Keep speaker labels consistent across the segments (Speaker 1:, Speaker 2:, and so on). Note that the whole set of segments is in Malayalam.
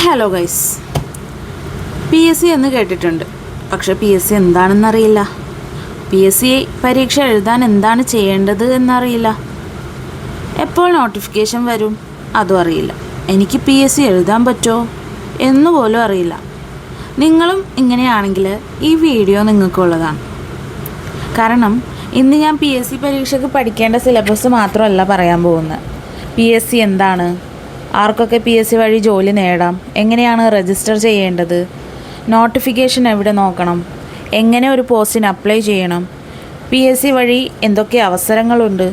Speaker 1: Hello guys, P S C എന്ന് കേട്ടിട്ടുണ്ട്. പക്ഷേ പി എസ് സി എന്താണെന്നറിയില്ല. പി എസ് സി പരീക്ഷ എഴുതാൻ എന്താണ് ചെയ്യേണ്ടത് എന്നറിയില്ല. എപ്പോൾ നോട്ടിഫിക്കേഷൻ വരും അതും അറിയില്ല. എനിക്ക് പി എസ് സി എഴുതാൻ പറ്റുമോ എന്നുപോലും അറിയില്ല. നിങ്ങളും ഇങ്ങനെയാണെങ്കിൽ ഈ വീഡിയോ നിങ്ങൾക്കുള്ളതാണ്. കാരണം ഇന്ന് ഞാൻ പി എസ് സി പരീക്ഷയ്ക്ക് പഠിക്കേണ്ട സിലബസ് മാത്രമല്ല പറയാൻ പോകുന്നത്. പി എസ് സി എന്താണ്, ആർക്കൊക്കെ പി എസ് സി വഴി ജോലി നേടാം, എങ്ങനെയാണ് രജിസ്റ്റർ ചെയ്യേണ്ടത്, നോട്ടിഫിക്കേഷൻ എവിടെ നോക്കണം, എങ്ങനെ ഒരു പോസ്റ്റിന് അപ്ലൈ ചെയ്യണം, പി എസ് സി വഴി എന്തൊക്കെ അവസരങ്ങളുണ്ട്,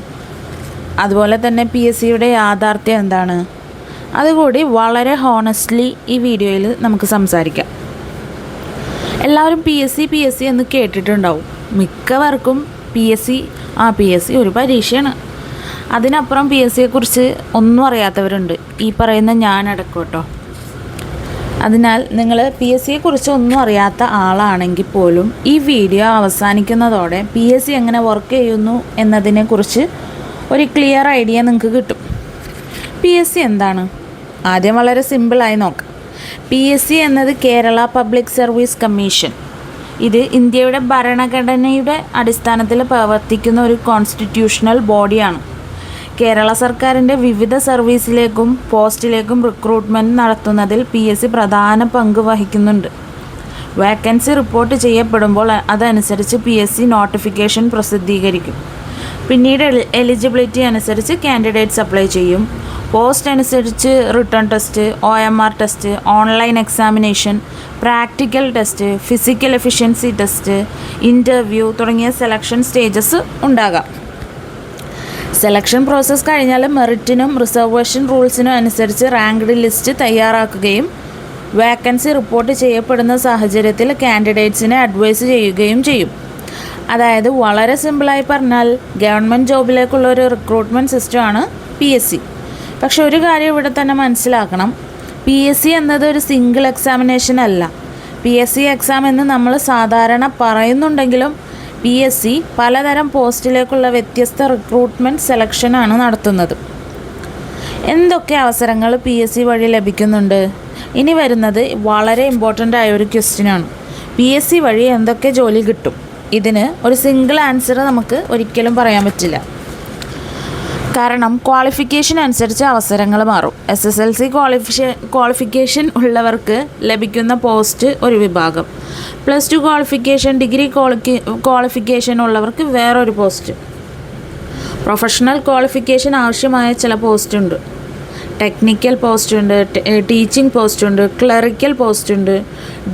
Speaker 1: അതുപോലെ തന്നെ പി എസ് സിയുടെ യാഥാർത്ഥ്യം എന്താണ്, അതുകൂടി വളരെ ഹോണസ്റ്റ്ലി ഈ വീഡിയോയിൽ നമുക്ക് സംസാരിക്കാം. എല്ലാവരും പി എസ് സി എന്ന് കേട്ടിട്ടുണ്ടാവും. മിക്കവർക്കും പി എസ് സി ഒരു പരീക്ഷയാണ്. അതിനപ്പുറം പി എസ് സിയെക്കുറിച്ച് ഒന്നും അറിയാത്തവരുണ്ട്, ഈ പറയുന്ന ഞാനടക്കം കേട്ടോ. അതിനാൽ നിങ്ങൾ പി എസ് സിയെക്കുറിച്ച് ഒന്നും അറിയാത്ത ആളാണെങ്കിൽ പോലും ഈ വീഡിയോ അവസാനിക്കുന്നതോടെ പി എസ് സി എങ്ങനെ വർക്ക് ചെയ്യുന്നു എന്നതിനെക്കുറിച്ച് ഒരു ക്ലിയർ ഐഡിയ നിങ്ങൾക്ക് കിട്ടും. പി എസ് സി എന്താണ്? ആദ്യം വളരെ സിമ്പിളായി നോക്കാം. പി എസ് സി എന്നത് കേരള പബ്ലിക് സർവീസ് കമ്മീഷൻ. ഇത് ഇന്ത്യയുടെ ഭരണഘടനയുടെ അടിസ്ഥാനത്തിൽ പ്രവർത്തിക്കുന്ന ഒരു കോൺസ്റ്റിറ്റ്യൂഷണൽ ബോഡിയാണ്. കേരള സർക്കാരിൻ്റെ വിവിധ സർവീസിലേക്കും പോസ്റ്റിലേക്കും റിക്രൂട്ട്മെൻറ്റ് നടത്തുന്നതിൽ പി എസ് സി പ്രധാന പങ്ക് വഹിക്കുന്നുണ്ട്. വേക്കൻസി റിപ്പോർട്ട് ചെയ്യപ്പെടുമ്പോൾ അതനുസരിച്ച് പി എസ് സി നോട്ടിഫിക്കേഷൻ പ്രസിദ്ധീകരിക്കും. പിന്നീട് എലിജിബിലിറ്റി അനുസരിച്ച് കാൻഡിഡേറ്റ്സ് അപ്ലൈ ചെയ്യും. പോസ്റ്റ് അനുസരിച്ച് return test, OMR test, online examination, practical test, physical efficiency test, interview തുടങ്ങിയ സെലക്ഷൻ സ്റ്റേജസ് ഉണ്ടാകാം. സെലക്ഷൻ പ്രോസസ്സ് കഴിഞ്ഞാൽ മെറിറ്റിനും റിസർവേഷൻ റൂൾസിനും അനുസരിച്ച് റാങ്ക്ഡ് ലിസ്റ്റ് തയ്യാറാക്കുകയും വേക്കൻസി റിപ്പോർട്ട് ചെയ്യപ്പെടുന്ന സാഹചര്യത്തിൽ കാൻഡിഡേറ്റ്സിനെ അഡ്വൈസ് ചെയ്യുകയും ചെയ്യും. അതായത് വളരെ സിമ്പിളായി പറഞ്ഞാൽ ഗവൺമെൻറ് ജോബിലേക്കുള്ള ഒരു റിക്രൂട്ട്മെൻറ്റ് സിസ്റ്റമാണ് പി എസ് സി. പക്ഷെ ഒരു കാര്യം ഇവിടെ തന്നെ മനസ്സിലാക്കണം, പി എസ് സി എന്നത് ഒരു സിംഗിൾ എക്സാമിനേഷൻ അല്ല. പി എസ് സി എക്സാം എന്ന് നമ്മൾ സാധാരണ പറയുന്നുണ്ടെങ്കിലും പി എസ് സി പലതരം പോസ്റ്റിലേക്കുള്ള വ്യത്യസ്ത റിക്രൂട്ട്മെൻറ്റ് സെലക്ഷനാണ് നടത്തുന്നത്. എന്തൊക്കെ അവസരങ്ങൾ പി എസ് സി വഴി ലഭിക്കുന്നുണ്ട്? ഇനി വരുന്നത് വളരെ ഇമ്പോർട്ടൻ്റ് ആയ ഒരു ക്വസ്റ്റ്യനാണ്. പി എസ് സി വഴി എന്തൊക്കെ ജോലി കിട്ടും? ഇതിന് ഒരു സിംഗിൾ ആൻസർ നമുക്ക് ഒരിക്കലും പറയാൻ പറ്റില്ല. കാരണം ക്വാളിഫിക്കേഷൻ അനുസരിച്ച് അവസരങ്ങൾ മാറും. SSLC ക്വാളിഫിക്കേഷൻ ഉള്ളവർക്ക് ലഭിക്കുന്ന പോസ്റ്റ് ഒരു വിഭാഗം, +2 ക്വാളിഫിക്കേഷൻ, ഡിഗ്രി ക്വാളിഫിക്കേഷൻ ഉള്ളവർക്ക് വേറൊരു പോസ്റ്റ്, പ്രൊഫഷണൽ ക്വാളിഫിക്കേഷൻ ആവശ്യമായ ചില പോസ്റ്റ് ഉണ്ട്, ടെക്നിക്കൽ പോസ്റ്റ് ഉണ്ട്, ടീച്ചിങ് പോസ്റ്റ് ഉണ്ട്, ക്ലറിക്കൽ പോസ്റ്റ് ഉണ്ട്,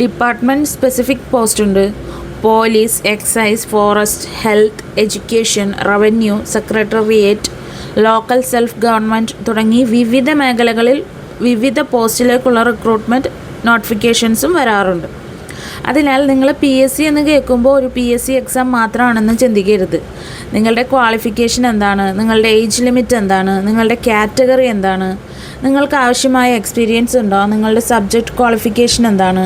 Speaker 1: ഡിപ്പാർട്ട്മെൻറ്റ് സ്പെസിഫിക് പോസ്റ്റ് ഉണ്ട്, police, excise, forest, health, education, revenue, secretariat, local self government തുടങ്ങി വിവിധ മേഖലകളിൽ വിവിധ പോസ്റ്റിലേക്കുള്ള റിക്രൂട്ട്മെൻറ്റ് നോട്ടിഫിക്കേഷൻസും വരാറുണ്ട്. അതിനാൽ നിങ്ങൾ പി എസ് സി എന്ന് കേൾക്കുമ്പോൾ ഒരു പി എസ് സി എക്സാം മാത്രമാണെന്ന് ചിന്തിക്കരുത്. നിങ്ങളുടെ ക്വാളിഫിക്കേഷൻ എന്താണ്, നിങ്ങളുടെ ഏജ് ലിമിറ്റ് എന്താണ്, നിങ്ങളുടെ കാറ്റഗറി എന്താണ്, നിങ്ങൾക്ക് ആവശ്യമായ എക്സ്പീരിയൻസ് ഉണ്ടോ, നിങ്ങളുടെ സബ്ജക്റ്റ് ക്വാളിഫിക്കേഷൻ എന്താണ്,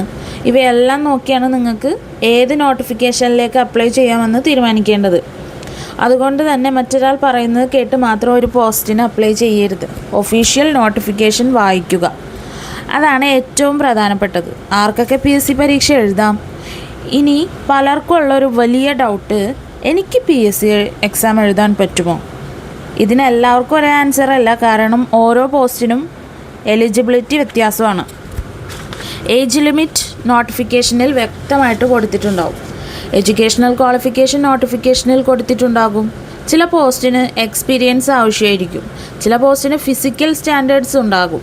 Speaker 1: ഇവയെല്ലാം നോക്കിയാണ് നിങ്ങൾക്ക് ഏത് നോട്ടിഫിക്കേഷനിലേക്ക് അപ്ലൈ ചെയ്യാമെന്ന് തീരുമാനിക്കേണ്ടത്. അതുകൊണ്ട് തന്നെ മറ്റൊരാൾ പറയുന്നത് കേട്ട് മാത്രം ഒരു പോസ്റ്റിന് അപ്ലൈ ചെയ്യരുത്. ഒഫീഷ്യൽ നോട്ടിഫിക്കേഷൻ വായിക്കുക, അതാണ് ഏറ്റവും പ്രധാനപ്പെട്ടത്. ആർക്കൊക്കെ പി എസ് സി പരീക്ഷ എഴുതാം? ഇനി പലർക്കും ഉള്ളൊരു വലിയ ഡൗട്ട്, എനിക്ക് പി എസ് സി എക്സാം എഴുതാൻ പറ്റുമോ? ഇതിന് എല്ലാവർക്കും ഒരേ ആൻസർ അല്ല. കാരണം ഓരോ പോസ്റ്റിനും എലിജിബിലിറ്റി വ്യത്യാസമാണ്. ഏജ് ലിമിറ്റ് നോട്ടിഫിക്കേഷനിൽ വ്യക്തമായിട്ട് കൊടുത്തിട്ടുണ്ടാവും. എഡ്യൂക്കേഷണൽ ക്വാളിഫിക്കേഷൻ നോട്ടിഫിക്കേഷനിൽ കൊടുത്തിട്ടുണ്ടാകും. ചില പോസ്റ്റിന് എക്സ്പീരിയൻസ് ആവശ്യമായിരിക്കും, ചില പോസ്റ്റിന് ഫിസിക്കൽ സ്റ്റാൻഡേർഡ്സ് ഉണ്ടാകും,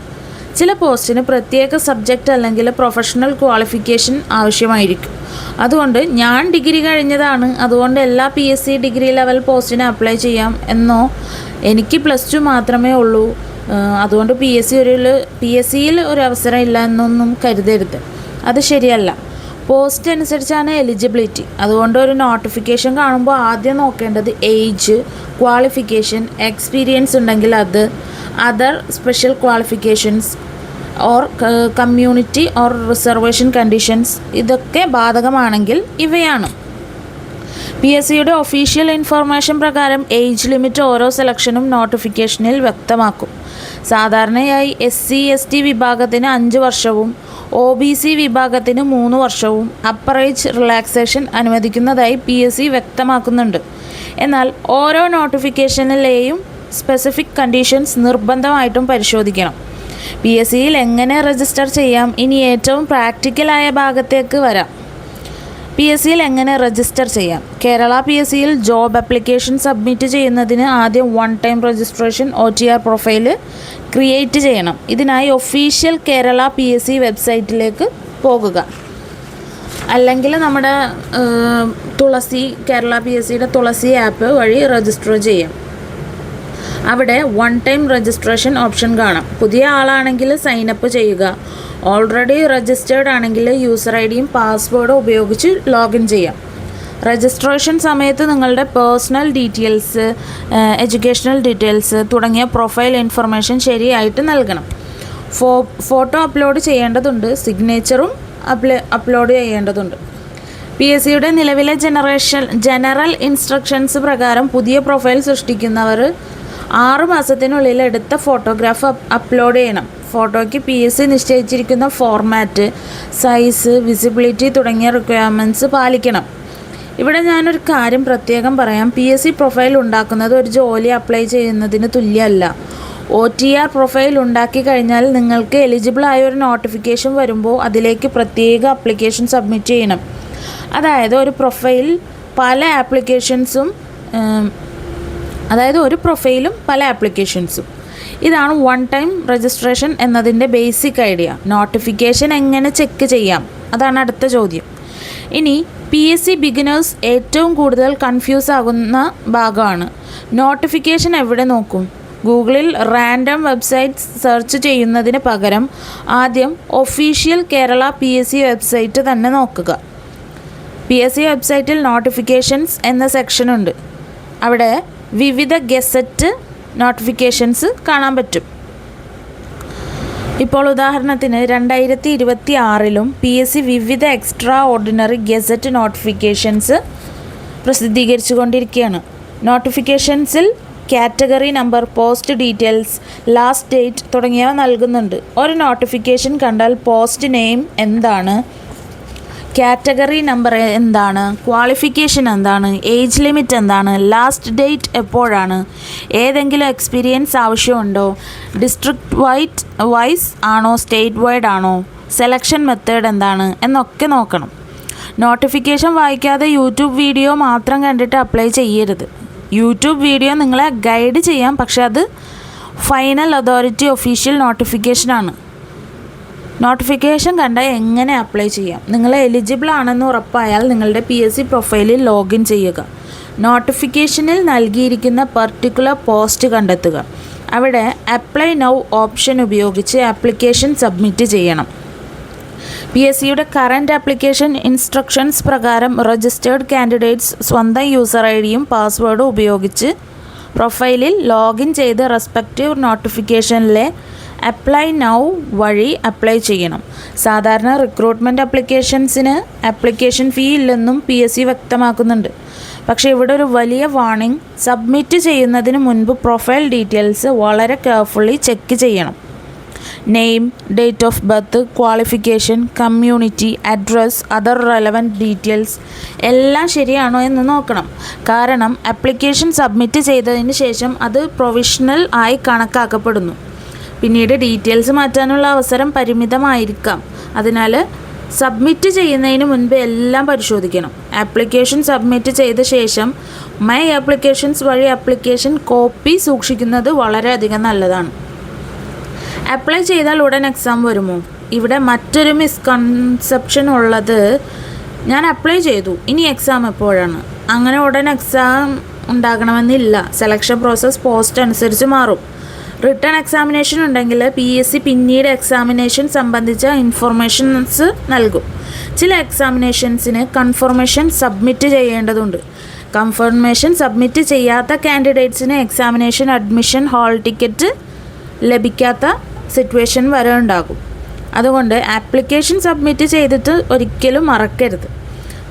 Speaker 1: ചില പോസ്റ്റിന് പ്രത്യേക സബ്ജക്റ്റ് അല്ലെങ്കിൽ പ്രൊഫഷണൽ ക്വാളിഫിക്കേഷൻ ആവശ്യമായിരിക്കും. അതുകൊണ്ട് ഞാൻ ഡിഗ്രി കഴിഞ്ഞതാണ്, അതുകൊണ്ട് എല്ലാ P S C degree level പോസ്റ്റിന് അപ്ലൈ ചെയ്യാം എന്നോ, എനിക്ക് +2 മാത്രമേ ഉള്ളൂ അതുകൊണ്ട് പി എസ് സിയിൽ ഒരു അവസരം ഇല്ല എന്നൊന്നും കരുതരുത്. അത് ശരിയല്ല. പോസ്റ്റ് അനുസരിച്ചാണ് എലിജിബിലിറ്റി. അതുകൊണ്ട് ഒരു നോട്ടിഫിക്കേഷൻ കാണുമ്പോൾ ആദ്യം നോക്കേണ്ടത് ഏജ്, ക്വാളിഫിക്കേഷൻ, എക്സ്പീരിയൻസ് ഉണ്ടെങ്കിൽ അത്, other special qualifications or community or reservation conditions ഇതൊക്കെ ബാധകമാണെങ്കിൽ ഇവയാണ്. പി എസ് സിയുടെ ഒഫീഷ്യൽ ഇൻഫർമേഷൻ പ്രകാരം ഏജ് ലിമിറ്റ് ഓരോ സെലക്ഷനും നോട്ടിഫിക്കേഷനിൽ വ്യക്തമാക്കും. സാധാരണയായി SC/ST വിഭാഗത്തിന് 5 വർഷവും OBC വിഭാഗത്തിന് 3 വർഷവും അപ്പർ ഏജ് റിലാക്സേഷൻ അനുവദിക്കുന്നതായി PSC വ്യക്തമാക്കുന്നുണ്ട്. എന്നാൽ ഓരോ നോട്ടിഫിക്കേഷനിലെയും സ്പെസിഫിക് കണ്ടീഷൻസ് നിർബന്ധമായിട്ടും പരിശോധിക്കണം. PSCയിൽ എങ്ങനെ രജിസ്റ്റർ ചെയ്യാം? ഇനി ഏറ്റവും പ്രാക്ടിക്കലായ ഭാഗത്തേക്ക് വരാം. PSCയിൽ എങ്ങനെ രജിസ്റ്റർ ചെയ്യാം? കേരള PSCയിൽ ജോബ് ആപ്ലിക്കേഷൻ സബ്മിറ്റ് ചെയ്യുന്നതിന് ആദ്യം 1 time registration OTR profile create ചെയ്യണം. ഇതിനായി ഒഫീഷ്യൽ കേരള PSC വെബ്സൈറ്റിലേക്ക് പോകുക. അല്ലെങ്കിൽ നമ്മുടെ തുളസി കേരള PSCയുടെ തുളസി ആപ്പ് വഴി രജിസ്റ്റർ ചെയ്യാം. അവിടെ 1 ടൈം രജിസ്ട്രേഷൻ ഓപ്ഷൻ കാണാം. പുതിയ ആളാണെങ്കിൽ സൈനപ്പ് ചെയ്യുക. ഓൾറെഡി രജിസ്റ്റേർഡ് ആണെങ്കിൽ യൂസർ ഐഡിയും പാസ്വേഡും ഉപയോഗിച്ച് ലോഗിൻ ചെയ്യാം. രജിസ്ട്രേഷൻ സമയത്ത് നിങ്ങളുടെ പേഴ്സണൽ ഡീറ്റെയിൽസ്, എഡ്യൂക്കേഷണൽ ഡീറ്റെയിൽസ് തുടങ്ങിയ പ്രൊഫൈൽ ഇൻഫർമേഷൻ ശരിയായിട്ട് നൽകണം. ഫോട്ടോ അപ്ലോഡ് ചെയ്യേണ്ടതുണ്ട്. സിഗ്നേച്ചറും അപ്ലോഡ് ചെയ്യേണ്ടതുണ്ട്. PSCയുടെ നിലവിലെ ജനറൽ ഇൻസ്ട്രക്ഷൻസ് പ്രകാരം പുതിയ പ്രൊഫൈൽ സൃഷ്ടിക്കുന്നവർ 6 മാസത്തിനുള്ളിൽ എടുത്ത ഫോട്ടോഗ്രാഫ് അപ്ലോഡ് ചെയ്യണം. ഫോട്ടോയ്ക്ക് PSC നിശ്ചയിച്ചിരിക്കുന്ന ഫോർമാറ്റ്, സൈസ്, വിസിബിലിറ്റി തുടങ്ങിയ റിക്വയർമെൻറ്റ്സ് പാലിക്കണം. ഇവിടെ ഞാനൊരു കാര്യം പ്രത്യേകം പറയാം. PSC പ്രൊഫൈൽ ഉണ്ടാക്കുന്നത് ഒരു ജോലി അപ്ലൈ ചെയ്യുന്നതിന് തുല്യമല്ല. OTR പ്രൊഫൈൽ ഉണ്ടാക്കി കഴിഞ്ഞാൽ നിങ്ങൾക്ക് എലിജിബിളായ ഒരു നോട്ടിഫിക്കേഷൻ വരുമ്പോൾ അതിലേക്ക് പ്രത്യേക ആപ്ലിക്കേഷൻ സബ്മിറ്റ് ചെയ്യണം. അതായത് ഒരു പ്രൊഫൈലും പല ആപ്ലിക്കേഷൻസും. ഇതാണ് 1 ടൈം രജിസ്ട്രേഷൻ എന്നതിൻ്റെ ബേസിക് ഐഡിയ. നോട്ടിഫിക്കേഷൻ എങ്ങനെ ചെക്ക് ചെയ്യാം? അതാണ് അടുത്ത ചോദ്യം. ഇനി PSC ബിഗിനേഴ്സ് ഏറ്റവും കൂടുതൽ കൺഫ്യൂസ് ആകുന്ന ഭാഗമാണ്. നോട്ടിഫിക്കേഷൻ എവിടെ നോക്കും? ഗൂഗിളിൽ റാൻഡം വെബ്സൈറ്റ്സ് സെർച്ച് ചെയ്യുന്നതിന് പകരം ആദ്യം ഒഫീഷ്യൽ കേരള PSC വെബ്സൈറ്റ് തന്നെ നോക്കുക. PSC വെബ്സൈറ്റിൽ നോട്ടിഫിക്കേഷൻസ് എന്ന സെക്ഷനുണ്ട്. അവിടെ വിവിധ ഗസറ്റ് നോട്ടിഫിക്കേഷൻസ് കാണാൻ പറ്റും. ഇപ്പോൾ ഉദാഹരണത്തിന് 2026 PSC വിവിധ എക്സ്ട്രാ ഓർഡിനറി ഗസറ്റ് നോട്ടിഫിക്കേഷൻസ് പ്രസിദ്ധീകരിച്ചു കൊണ്ടിരിക്കുകയാണ്. നോട്ടിഫിക്കേഷൻസിൽ category number, post details, last date തുടങ്ങിയവ നൽകുന്നുണ്ട്. ഒരു നോട്ടിഫിക്കേഷൻ കണ്ടാൽ പോസ്റ്റ് നെയിം എന്താണ്, കാറ്റഗറി നമ്പർ എന്താണ്, ക്വാളിഫിക്കേഷൻ എന്താണ്, ഏജ് ലിമിറ്റ് എന്താണ്, ലാസ്റ്റ് ഡേറ്റ് എപ്പോഴാണ്, ഏതെങ്കിലും എക്സ്പീരിയൻസ് ആവശ്യമുണ്ടോ, ഡിസ്ട്രിക്ട് വൈസ് ആണോ സ്റ്റേറ്റ് വൈഡ് ആണോ, സെലക്ഷൻ മെത്തേഡ് എന്താണ് എന്നൊക്കെ നോക്കണം. നോട്ടിഫിക്കേഷൻ വായിക്കാതെ യൂട്യൂബ് വീഡിയോ മാത്രം കണ്ടിട്ട് അപ്ലൈ ചെയ്യരുത്. യൂട്യൂബ് വീഡിയോ നിങ്ങളെ ഗൈഡ് ചെയ്യാം, പക്ഷെ അത് ഫൈനൽ അതോറിറ്റി ഒഫീഷ്യൽ നോട്ടിഫിക്കേഷനാണ്. നോട്ടിഫിക്കേഷൻ കണ്ടാൽ എങ്ങനെ അപ്ലൈ ചെയ്യാം? നിങ്ങൾ എലിജിബിൾ ആണെന്ന് ഉറപ്പായാൽ നിങ്ങളുടെ PSC പ്രൊഫൈലിൽ ലോഗിൻ ചെയ്യുക. നോട്ടിഫിക്കേഷനിൽ നൽകിയിരിക്കുന്ന പർട്ടിക്കുലർ പോസ്റ്റ് കണ്ടെത്തുക. അവിടെ അപ്ലൈ നൗ ഓപ്ഷൻ ഉപയോഗിച്ച് ആപ്ലിക്കേഷൻ സബ്മിറ്റ് ചെയ്യണം. PSCയുടെ കറൻറ്റ് ആപ്ലിക്കേഷൻ ഇൻസ്ട്രക്ഷൻസ് പ്രകാരം രജിസ്റ്റേർഡ് കാൻഡിഡേറ്റ്സ് സ്വന്തം യൂസർ ഐഡിയും പാസ്വേഡും ഉപയോഗിച്ച് പ്രൊഫൈലിൽ ലോഗിൻ ചെയ്ത് റെസ്പെക്റ്റീവ് നോട്ടിഫിക്കേഷനിലെ അപ്ലൈ നൗ വഴി അപ്ലൈ ചെയ്യണം. സാധാരണ റിക്രൂട്ട്മെൻറ്റ് ആപ്ലിക്കേഷൻസിന് ആപ്ലിക്കേഷൻ ഫീ ഇല്ലെന്നും PSC വ്യക്തമാക്കുന്നുണ്ട്. പക്ഷേ ഇവിടെ ഒരു വലിയ വാർണിംഗ്: സബ്മിറ്റ് ചെയ്യുന്നതിന് മുൻപ് പ്രൊഫൈൽ ഡീറ്റെയിൽസ് വളരെ കെയർഫുള്ളി ചെക്ക് ചെയ്യണം. Name, date of birth, qualification, community, address, other relevant details എല്ലാം ശരിയാണോ എന്ന് നോക്കണം. കാരണം ആപ്ലിക്കേഷൻ സബ്മിറ്റ് ചെയ്തതിന് ശേഷം അത് പ്രൊവിഷണൽ ആയി കണക്കാക്കപ്പെടുന്നു. പിന്നീട് ഡീറ്റെയിൽസ് മാറ്റാനുള്ള അവസരം പരിമിതമായിരിക്കാം. അതിനാൽ സബ്മിറ്റ് ചെയ്യുന്നതിന് മുൻപ് എല്ലാം പരിശോധിക്കണം. ആപ്ലിക്കേഷൻ സബ്മിറ്റ് ചെയ്ത ശേഷം മൈ ആപ്ലിക്കേഷൻസ് വഴി ആപ്ലിക്കേഷൻ കോപ്പി സൂക്ഷിക്കുന്നത് വളരെയധികം നല്ലതാണ്. അപ്ലൈ ചെയ്താൽ ഉടൻ എക്സാം വരുമോ? ഇവിടെ മറ്റൊരു മിസ്കൺസെപ്ഷൻ ഉള്ളത്, ഞാൻ അപ്ലൈ ചെയ്തു, ഇനി എക്സാം എപ്പോഴാണ്? അങ്ങനെ ഉടൻ എക്സാം ഉണ്ടാകണമെന്നില്ല. സെലക്ഷൻ പ്രോസസ്സ് പോസ്റ്റ് അനുസരിച്ച് മാറും. റിട്ടേൺ എക്സാമിനേഷൻ ഉണ്ടെങ്കിൽ PSC പിന്നീട് എക്സാമിനേഷൻ സംബന്ധിച്ച ഇൻഫർമേഷൻസ് നൽകും. ചില എക്സാമിനേഷൻസിന് കൺഫർമേഷൻ സബ്മിറ്റ് ചെയ്യേണ്ടതുണ്ട്. കൺഫർമേഷൻ സബ്മിറ്റ് ചെയ്യാത്ത കാൻഡിഡേറ്റ്സിന് എക്സാമിനേഷൻ അഡ്മിഷൻ ഹാൾ ടിക്കറ്റ് ലഭിക്കാത്ത സിറ്റുവേഷൻ വരെ ഉണ്ടാകും. അതുകൊണ്ട് ആപ്ലിക്കേഷൻ സബ്മിറ്റ് ചെയ്തിട്ട് ഒരിക്കലും മറക്കരുത്.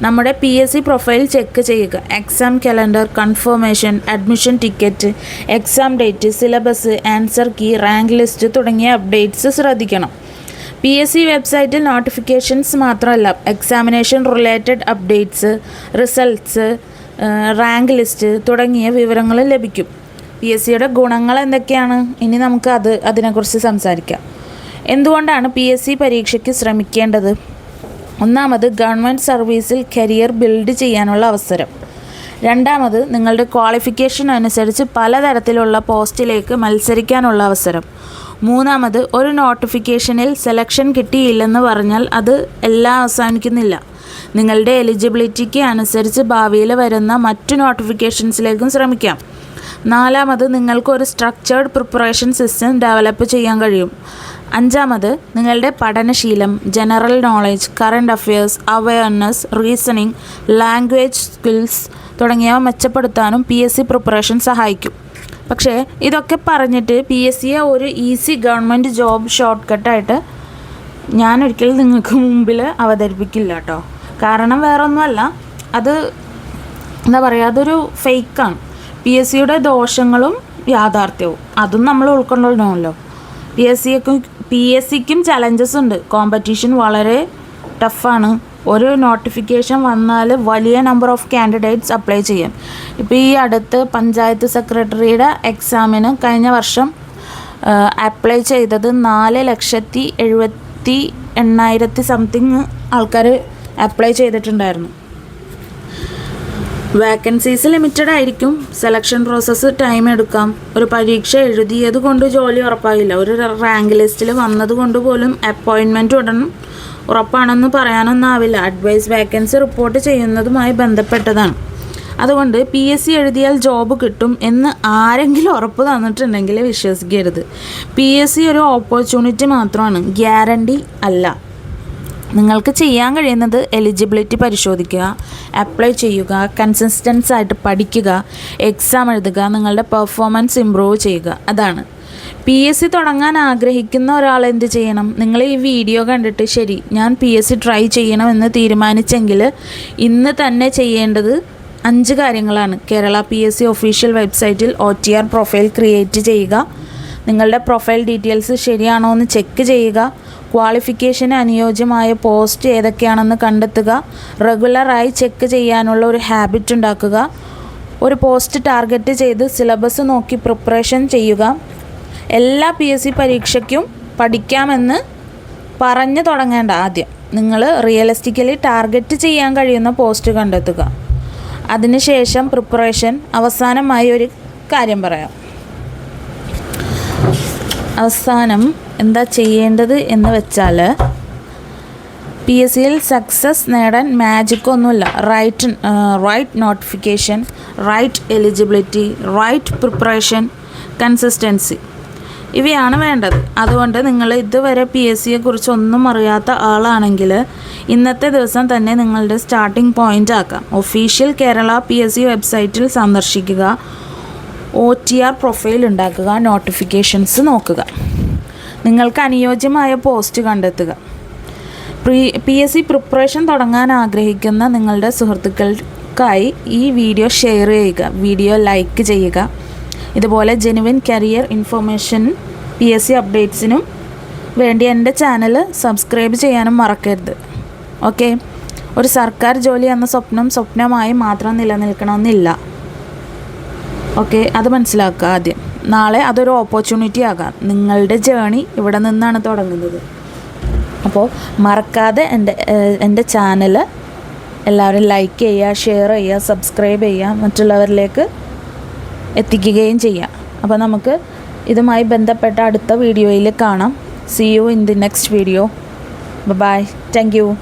Speaker 1: നമ്മുടെ PSC പ്രൊഫൈൽ ചെക്ക് ചെയ്യുക. Exam calendar, confirmation, admission ticket, exam date, syllabus, answer key, rank list തുടങ്ങിയ അപ്ഡേറ്റ്സ് ശ്രദ്ധിക്കണം. PSC വെബ്സൈറ്റിൽ നോട്ടിഫിക്കേഷൻസ് മാത്രമല്ല, examination related updates, results, rank list തുടങ്ങിയ വിവരങ്ങൾ ലഭിക്കും. PSCയുടെ ഗുണങ്ങൾ എന്തൊക്കെയാണ്? ഇനി നമുക്ക് അതിനെക്കുറിച്ച് സംസാരിക്കാം. എന്തുകൊണ്ടാണ് PSC പരീക്ഷയ്ക്ക് ശ്രമിക്കേണ്ടത്? ഒന്നാമത്, ഗവൺമെൻറ് സർവീസിൽ കരിയർ ബിൽഡ് ചെയ്യാനുള്ള അവസരം. രണ്ടാമത്, നിങ്ങളുടെ ക്വാളിഫിക്കേഷൻ അനുസരിച്ച് പലതരത്തിലുള്ള പോസ്റ്റിലേക്ക് മത്സരിക്കാനുള്ള അവസരം. മൂന്നാമത്, ഒരു നോട്ടിഫിക്കേഷനിൽ സെലക്ഷൻ കിട്ടിയില്ലെന്ന് പറഞ്ഞാൽ അത് എല്ലാം അവസാനിക്കുന്നില്ല. നിങ്ങളുടെ എലിജിബിലിറ്റിക്ക് അനുസരിച്ച് ഭാവിയിൽ വരുന്ന മറ്റു നോട്ടിഫിക്കേഷൻസിലേക്കും ശ്രമിക്കാം. നാലാമത്, നിങ്ങൾക്ക് ഒരു സ്ട്രക്ചേർഡ് പ്രിപ്പറേഷൻ സിസ്റ്റം ഡെവലപ്പ് ചെയ്യാൻ കഴിയും. അഞ്ചാമത്, നിങ്ങളുടെ പഠനശീലം, general knowledge, current affairs, awareness, reasoning, language skills തുടങ്ങിയവ മെച്ചപ്പെടുത്താനും PSC പ്രിപ്പറേഷൻ സഹായിക്കും. പക്ഷേ ഇതൊക്കെ പറഞ്ഞിട്ട് PSCയെ ഒരു ഈസി ഗവൺമെൻറ് ജോബ് ഷോർട്ട് കട്ടായിട്ട് ഞാൻ ഒരിക്കലും നിങ്ങൾക്ക് മുമ്പിൽ അവതരിപ്പിക്കില്ല കേട്ടോ. കാരണം വേറൊന്നുമല്ല, അത് എന്താ പറയുക, അതൊരു ഫേക്കാണ്. PSCയുടെ ദോഷങ്ങളും യാഥാർത്ഥ്യവും അതും നമ്മൾ ഉൾക്കൊള്ളണമല്ലോ. PSCക്കും ചലഞ്ചസ് ഉണ്ട്. കോമ്പറ്റീഷൻ വളരെ ടഫാണ്. ഒരു നോട്ടിഫിക്കേഷൻ വന്നാൽ വലിയ നമ്പർ ഓഫ് കാൻഡിഡേറ്റ്സ് അപ്ലൈ ചെയ്യും. ഇപ്പോൾ ഈ അടുത്ത് പഞ്ചായത്ത് സെക്രട്ടറിയുടെ എക്സാമിന് കഴിഞ്ഞ വർഷം അപ്ലൈ ചെയ്തത് 4,70,800 സംതിങ് ആൾക്കാർ അപ്ലൈ ചെയ്തിട്ടുണ്ടായിരുന്നു. വാക്കൻസീസ് ലിമിറ്റഡ് ആയിരിക്കും. സെലക്ഷൻ പ്രോസസ്സ് ടൈം എടുക്കാം. ഒരു പരീക്ഷ എഴുതിയത് കൊണ്ട് ജോലി ഉറപ്പായില്ല. ഒരു റാങ്ക് ലിസ്റ്റിൽ വന്നത് കൊണ്ട് പോലും അപ്പോയിൻമെൻറ്റ് ഉടനെ ഉറപ്പാണെന്ന് പറയാനൊന്നാവില്ല. അഡ്വൈസ് വാക്കൻസി റിപ്പോർട്ട് ചെയ്യുന്നതുമായി ബന്ധപ്പെട്ടതാണ്. അതുകൊണ്ട് PSC എഴുതിയാൽ ജോബ് കിട്ടും എന്ന് ആരെങ്കിലും ഉറപ്പ് തന്നിട്ടുണ്ടെങ്കിൽ വിശ്വസിക്കരുത്. PSC ഒരു ഓപ്പർച്യൂണിറ്റി മാത്രമാണ്, ഗ്യാരണ്ടി അല്ല. നിങ്ങൾക്ക് ചെയ്യാൻ കഴിയുന്നത് എലിജിബിലിറ്റി പരിശോധിക്കുക, അപ്ലൈ ചെയ്യുക, കൺസിസ്റ്റൻസ് ആയിട്ട് പഠിക്കുക, എക്സാം എഴുതുക, നിങ്ങളുടെ പെർഫോമൻസ് ഇമ്പ്രൂവ് ചെയ്യുക. അതാണ്. PSC തുടങ്ങാൻ ആഗ്രഹിക്കുന്ന ഒരാൾ എന്ത് ചെയ്യണം? നിങ്ങൾ ഈ വീഡിയോ കണ്ടിട്ട് ശരി, ഞാൻ PSC ട്രൈ ചെയ്യണമെന്ന് തീരുമാനിച്ചെങ്കിൽ ഇന്ന് തന്നെ ചെയ്യേണ്ടത് 5 കാര്യങ്ങളാണ്. കേരള PSC ഒഫീഷ്യൽ വെബ്സൈറ്റിൽ OTR പ്രൊഫൈൽ ക്രിയേറ്റ് ചെയ്യുക, നിങ്ങളുടെ പ്രൊഫൈൽ ഡീറ്റെയിൽസ് ശരിയാണോ എന്ന് ചെക്ക് ചെയ്യുക, ക്വാളിഫിക്കേഷന് അനുയോജ്യമായ പോസ്റ്റ് ഏതൊക്കെയാണെന്ന് കണ്ടെത്തുക, റെഗുലറായി ചെക്ക് ചെയ്യാനുള്ള ഒരു ഹാബിറ്റ് ഉണ്ടാക്കുക, ഒരു പോസ്റ്റ് ടാർഗറ്റ് ചെയ്ത് സിലബസ് നോക്കി പ്രിപ്പറേഷൻ ചെയ്യുക. എല്ലാ PSC പരീക്ഷയ്ക്കും പഠിക്കാമെന്ന് പറഞ്ഞു തുടങ്ങേണ്ട. ആദ്യം നിങ്ങൾ റിയലിസ്റ്റിക്കലി ടാർഗറ്റ് ചെയ്യാൻ കഴിയുന്ന പോസ്റ്റ് കണ്ടെത്തുക. അതിനുശേഷം പ്രിപ്പറേഷൻ. അവസാനമായി ഒരു കാര്യം പറയാം. അവസാനം എന്താ ചെയ്യേണ്ടത് എന്ന് വെച്ചാൽ, PSCയിൽ സക്സസ് നേടാൻ മാജിക്കൊന്നുമില്ല. Right notification, right eligibility, right preparation, consistency, ഇവയാണ് വേണ്ടത്. അതുകൊണ്ട് നിങ്ങൾ ഇതുവരെ PSCയെക്കുറിച്ച് ഒന്നും അറിയാത്ത ആളാണെങ്കിൽ ഇന്നത്തെ ദിവസം തന്നെ നിങ്ങളുടെ സ്റ്റാർട്ടിംഗ് പോയിൻ്റ് ആക്കാം. ഒഫീഷ്യൽ കേരള PSC വെബ്സൈറ്റിൽ സന്ദർശിക്കുക, OTR പ്രൊഫൈൽ ഉണ്ടാക്കുക, നോട്ടിഫിക്കേഷൻസ് നോക്കുക, നിങ്ങൾക്ക് അനുയോജ്യമായ പോസ്റ്റ് കണ്ടെത്തുക. PSC പ്രിപ്പറേഷൻ തുടങ്ങാൻ ആഗ്രഹിക്കുന്ന നിങ്ങളുടെ സുഹൃത്തുക്കൾക്കായി ഈ വീഡിയോ ഷെയർ ചെയ്യുക, വീഡിയോ ലൈക്ക് ചെയ്യുക. ഇതുപോലെ ജെനുവിൻ കരിയർ ഇൻഫർമേഷൻ PSC അപ്ഡേറ്റ്സിനും വേണ്ടി എൻ്റെ ചാനൽ സബ്സ്ക്രൈബ് ചെയ്യാനും മറക്കരുത്. ഓക്കെ. ഒരു സർക്കാർ ജോലി എന്ന സ്വപ്നമായി മാത്രം നിലനിൽക്കണമെന്നില്ല. ഓക്കെ, അത് മനസ്സിലാക്കുക ആദ്യം. നാളെ അതൊരു ഓപ്പർച്യൂണിറ്റി ആകാം. നിങ്ങളുടെ ജേണി ഇവിടെ നിന്നാണ് തുടങ്ങുന്നത്. അപ്പോൾ മറക്കാതെ എൻ്റെ ചാനൽ എല്ലാവരും ലൈക്ക് ചെയ്യുക, ഷെയർ ചെയ്യുക, സബ്സ്ക്രൈബ് ചെയ്യുക, മറ്റുള്ളവരിലേക്ക് എത്തിക്കുകയും ചെയ്യാം. അപ്പോൾ നമുക്ക് ഇതുമായി ബന്ധപ്പെട്ട അടുത്ത വീഡിയോയിൽ കാണാം. See you in the next video. Bye bye. Thank you.